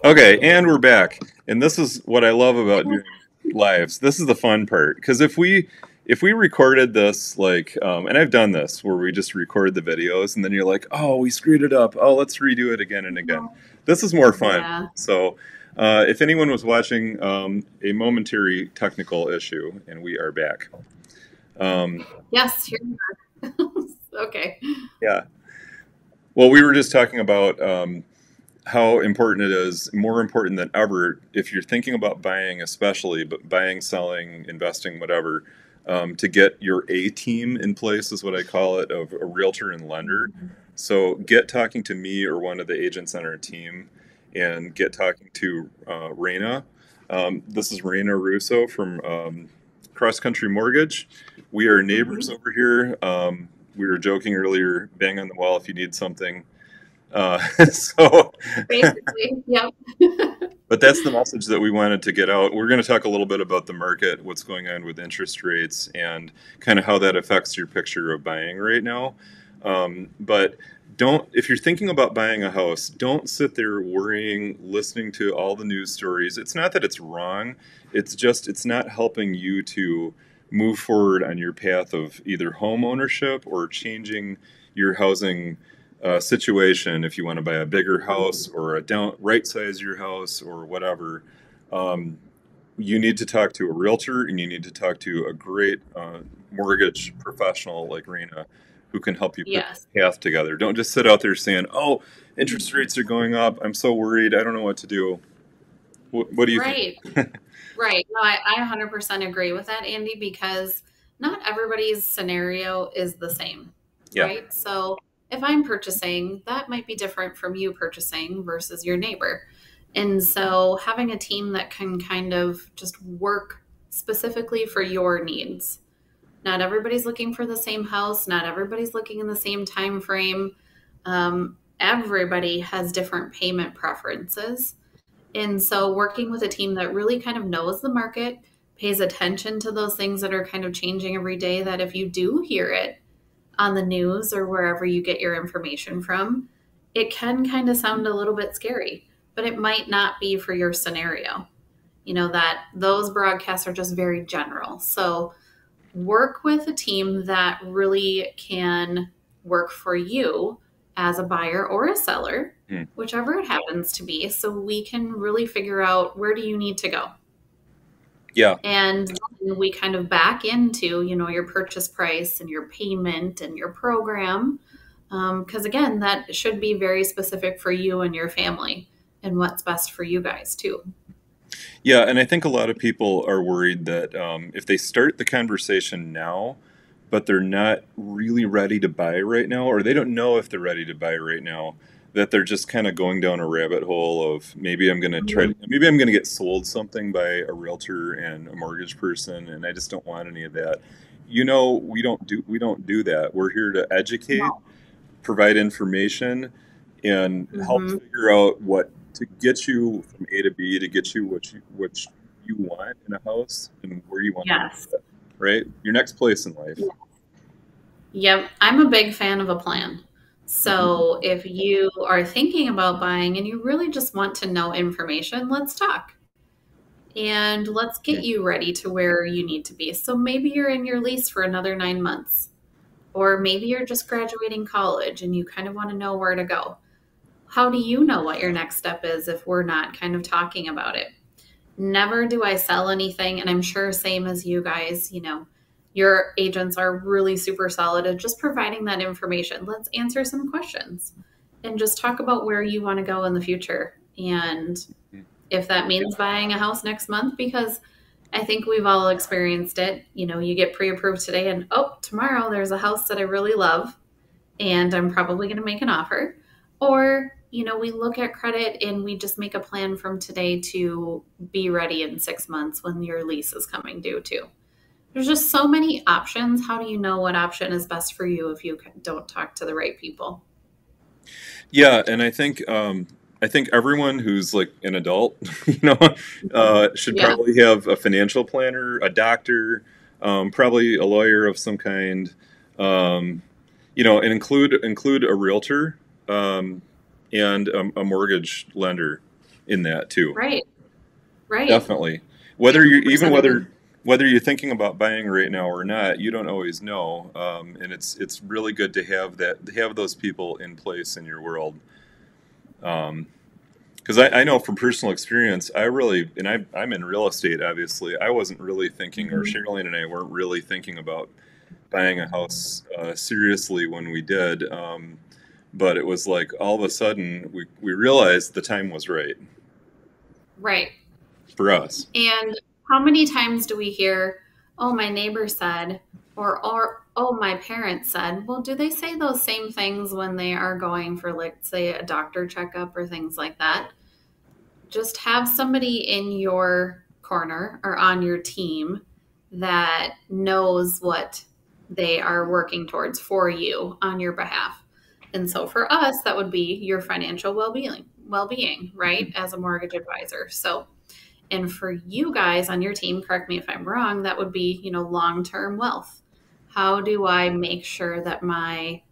Okay, and we're back. And this is what I love about doing lives. This is the fun part because if we recorded this and I've done this where we just record the videos and then you're like, oh, we screwed it up. Oh, let's redo it again and again. This is more fun. Yeah. So, if anyone was watching, a momentary technical issue, and we are back. Um, Yes, here we are. Okay. yeah. Well, we were just talking about how important it is, more important than ever, if you're thinking about buying, especially, but buying, selling, investing, whatever, to get your A team in place, is what I call it, of a realtor and lender. So get talking to me or one of the agents on our team and get talking to Raina. This is Raina Russo from Cross Country Mortgage. We are neighbors Mhm. over here. We were joking earlier, bang on the wall if you need something. So, Basically, yep. but that's the message that we wanted to get out. We're going to talk a little bit about the market, what's going on with interest rates, and kind of how that affects your picture of buying right now. But if you're thinking about buying a house, don't sit there worrying, listening to all the news stories. It's not that it's wrong, it's just it's not helping you to move forward on your path of either home ownership or changing your housing situation. If you want to buy a bigger house or a down right size your house or whatever, um, you need to talk to a realtor and you need to talk to a great mortgage professional like Rena, who can help you put Yes. the path together. Don't just sit out there saying, "Oh, interest rates are going up. I'm so worried. I don't know what to do." What do you think? Right. Right. No, I 100% agree with that, Andy, because not everybody's scenario is the same, Yeah, right? So if I'm purchasing, that might be different from you purchasing versus your neighbor. And so having a team that can kind of just work specifically for your needs. Not everybody's looking for the same house. Not everybody's looking in the same time frame. Everybody has different payment preferences. And so, working with a team that really kind of knows the market, pays attention to those things that are kind of changing every day, that if you do hear it on the news or wherever you get your information from, it can kind of sound a little bit scary, but it might not be for your scenario. That those broadcasts are just very general. So, work with a team that really can work for you as a buyer or a seller, Hmm. whichever it happens to be, so we can really figure out where do you need to go. yeah. And then we kind of back into, your purchase price and your payment and your program. Because again, that should be very specific for you and your family and what's best for you guys too. Yeah, and I think a lot of people are worried that if they start the conversation now, but they're not really ready to buy right now, or they don't know if they're ready to buy right now, that they're just kind of going down a rabbit hole of maybe I'm going to get sold something by a realtor and a mortgage person, and I just don't want any of that. We don't do that. We're here to educate, No. provide information, and help Hmm. figure out what to get you from A to B to get you what you want in a house and where you want to Yes. live, right? Your next place in life. Yep, I'm a big fan of a plan. Mhm. So if you are thinking about buying and you really just want to know information, let's talk and let's get Mhm. you ready to where you need to be. So maybe you're in your lease for another 9 months, or maybe you're just graduating college and you kind of want to know where to go. How do you know what your next step is if we're not kind of talking about it? Never do I sell anything. And I'm sure, same as you guys, your agents are really super solid at just providing that information. Let's answer some questions and just talk about where you want to go in the future. And if that means buying a house next month, because I think we've all experienced it. You get pre approved today, and oh, tomorrow there's a house that I really love and I'm probably going to make an offer. Or, we look at credit and we just make a plan from today to be ready in 6 months when your lease is coming due too. There's just so many options. How do you know what option is best for you if you don't talk to the right people? Yeah, and I think everyone who's like an adult, should Yeah. probably have a financial planner, a doctor, probably a lawyer of some kind, um, and include a realtor, and a mortgage lender. in that too. Right. Right. Definitely. Whether you're even 100% agree. whether you're thinking about buying right now or not, you don't always know. And it's really good to have those people in place in your world. Because I know from personal experience, I'm in real estate. Obviously, I wasn't really thinking, or Mhm. Sherilyn and I weren't really thinking about buying a house seriously when we did. But it was like all of a sudden we realized the time was right Right. for us. And how many times do we hear, oh, my neighbor said, or oh, my parents said? Well, do they say those same things when they are going for, like, say, a doctor checkup or things like that? Just have somebody in your corner or on your team that knows what they are working towards for you on your behalf. And so for us, that would be your financial well-being, right? As a mortgage advisor. So, and for you guys on your team, correct me if I'm wrong, that would be, long-term wealth. How do I make sure that my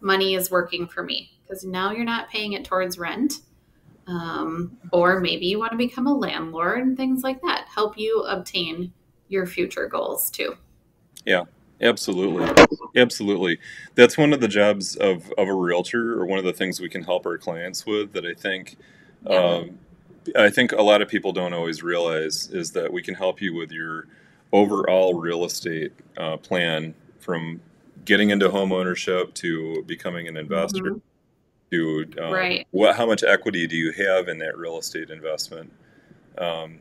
money is working for me? Because now you're not paying it towards rent. Or maybe you want to become a landlord and things like that. Help you obtain your future goals too. Yeah, absolutely. Absolutely. That's one of the jobs of a realtor, or one of the things we can help our clients with that Yep. um, I think a lot of people don't always realize is that we can help you with your overall real estate plan, from getting into home ownership to becoming an investor Hmm. to Right. how much equity do you have in that real estate investment.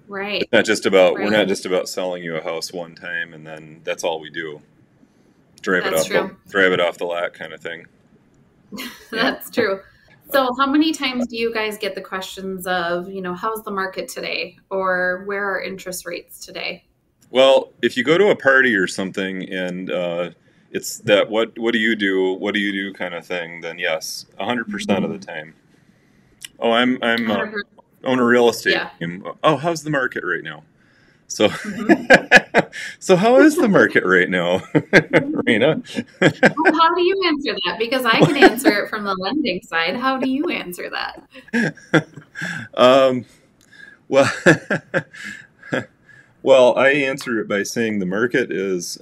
Right. It's not just about we're Right. not just about selling you a house one time and then that's all we do. Drive it That's off the true. drive it off the lot kind of thing. Yeah. That's true. So, how many times do you guys get the questions of, how's the market today? Or where are interest rates today? Well, if you go to a party or something and it's that what do you do kind of thing, then yes, 100% of the Mhm. time. Oh, I'm 100%. own a real estate Yeah. team. Oh, how's the market right now? So, Hmm. so how is the market right now, Raina? Well, how do you answer that? Because I can answer it from the lending side. How do you answer that? um, well, well, I answer it by saying the market is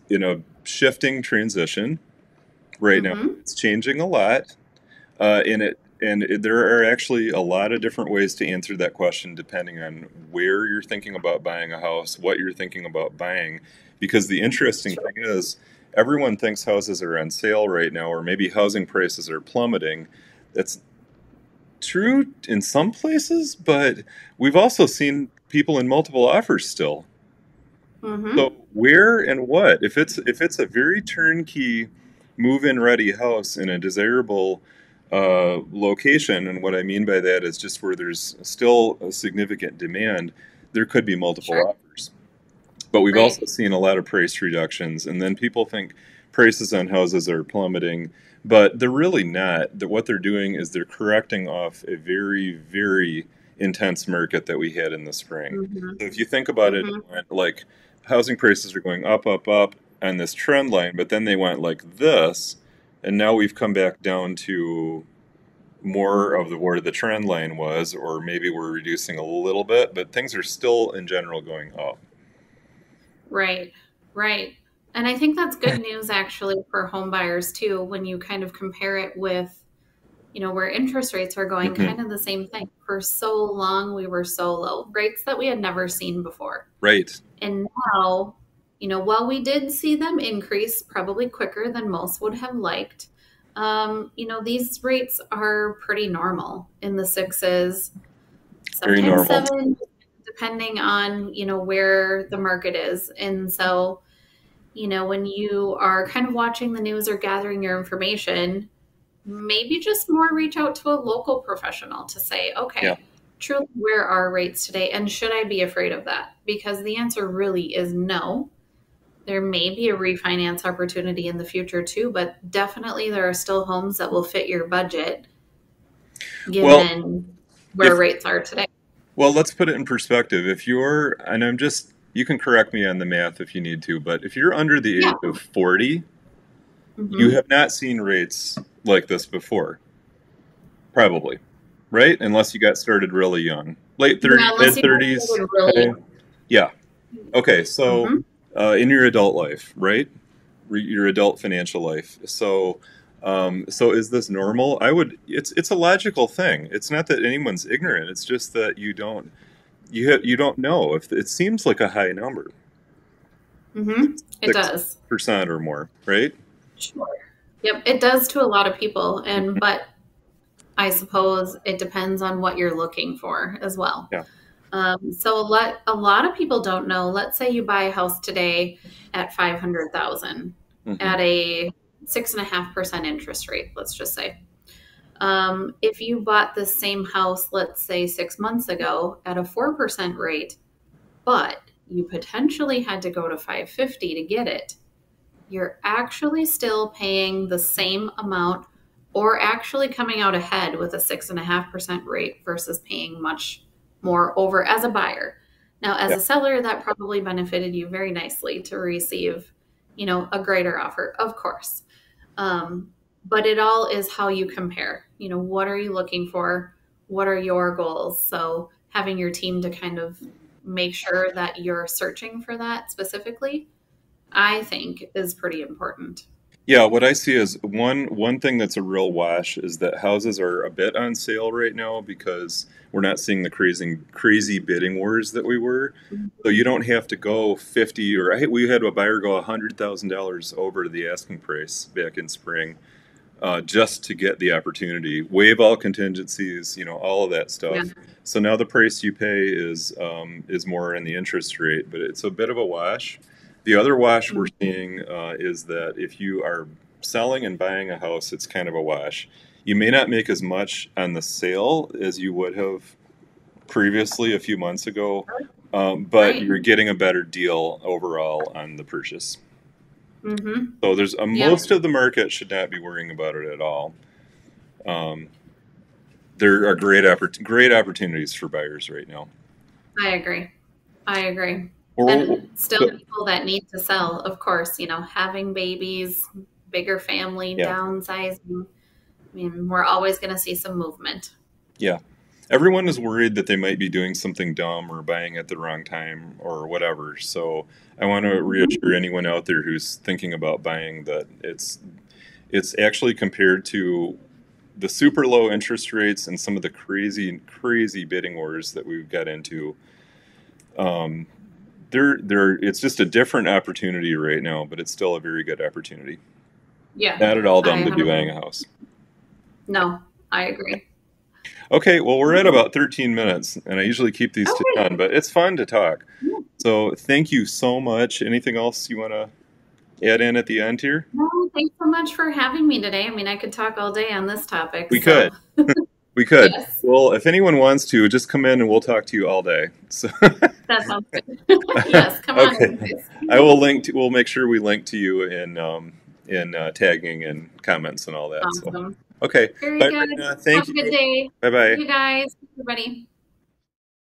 in a shifting transition right now. Hmm. It's changing a lot, there are actually a lot of different ways to answer that question depending on where you're thinking about buying a house, what you're thinking about buying. Because the interesting thing is, everyone thinks houses are on sale right now, or maybe housing prices are plummeting. That's true in some places, but we've also seen people in multiple offers still. So Hmm. where and what? If it's a very turnkey, move-in ready house in a desirable location, and what I mean by that is just where there's still a significant demand, there could be multiple Sure. offers. But we've Right. also seen a lot of price reductions, and then people think prices on houses are plummeting, but they're really not. What they're doing is they're correcting off a very, very intense market that we had in the spring. Hmm. So if you think about it, Hmm. like housing prices are going up, up, up on this trend line, but then they went like this, and now we've come back down to more of where the trend line was, or maybe we're reducing a little bit, but things are still in general going up. Right. Right. And I think that's good news actually for home buyers too, when you kind of compare it with, where interest rates are going, Hmm. kind of the same thing. For so long, we were so low, rates that we had never seen before. Right. And now, while we did see them increase probably quicker than most would have liked, these rates are pretty normal in the sixes, Very sometimes normal. seven, depending on, where the market is. And so, when you are kind of watching the news or gathering your information, maybe just more reach out to a local professional to say, Yeah. okay, truly, where are rates today? And should I be afraid of that? Because the answer really is no. There may be a refinance opportunity in the future too, but definitely there are still homes that will fit your budget Well, given where if rates are today. let's put it in perspective. If you're, and you can correct me on the math if you need to, but if you're under the Yeah. age of 40, you Hmm. have not seen rates like this before, probably, right? Unless you got started really young, late Yeah, 30s, unless mid you 30s. really. Okay. Yeah. Okay. So, Hmm. in your adult life, right? Your adult financial life. So, so is this normal? I would. It's a logical thing. It's not that anyone's ignorant. It's just that you don't know if it seems like a high number, Hmm. It six does. percent or more, right? Sure. Yep, it does to a lot of people, and but I suppose it depends on what you're looking for as well. Yeah. So a lot of people don't know. Let's say you buy a house today at 500,000 Hmm. at a 6.5% interest rate. Let's just say, if you bought the same house, let's say 6 months ago at a 4% rate, but you potentially had to go to 550 to get it, you're actually still paying the same amount or actually coming out ahead with a 6.5% rate versus paying much more over as a buyer. Now, as Yeah. a seller, that probably benefited you very nicely to receive, a greater offer, of course. Um, but it all is how you compare. What are you looking for? What are your goals? So having your team to kind of make sure that you're searching for that specifically, I think is pretty important. Yeah, what I see is one thing that's a real wash is that houses are a bit on sale right now because we're not seeing the crazy bidding wars that we were. So you don't have to go 50 or hey, we had a buyer go $100,000 over the asking price back in spring, just to get the opportunity, waive all contingencies, all of that Yeah. stuff. So now the price you pay is more in the interest rate, but it's a bit of a wash. The other wash we're Mhm. seeing is that if you are selling and buying a house, it's kind of a wash. You may not make as much on the sale as you would have previously a few months ago, but Right. you're getting a better deal overall on the purchase. Mm-hmm. So there's Yep. most of the market should not be worrying about it at all. Um, there are great opportunities for buyers right now. I agree. I agree. Or, And still people that need to sell, of course, having babies, bigger family, yeah, downsizing. I mean, we're always going to see some movement. yeah. Everyone is worried that they might be doing something dumb or buying at the wrong time or whatever. So I want to reassure anyone out there who's thinking about buying that it's actually compared to the super low interest rates and some of the crazy bidding wars that we've got into. Um, it's just a different opportunity right now, but it's still a very good opportunity. Yeah. Not at all I dumb to be 100. buying a house. No, I agree. Okay, well, we're at about 13 minutes, and I usually keep these to Okay. 10, but it's fun to talk. Yeah. So thank you so much. Anything else you want to add in at the end here? No, thanks so much for having me today. I mean, I could talk all day on this topic. We So, could. We could. yes, Well, if anyone wants to, just come in and we'll talk to you all day. So, that sounds good. Yes, come on in, okay. guys. We'll make sure we link to you in tagging and comments and all that. So, Awesome. okay. Very Bye, good. Marina. Have Thank a good you. day. Bye bye. You guys, everybody.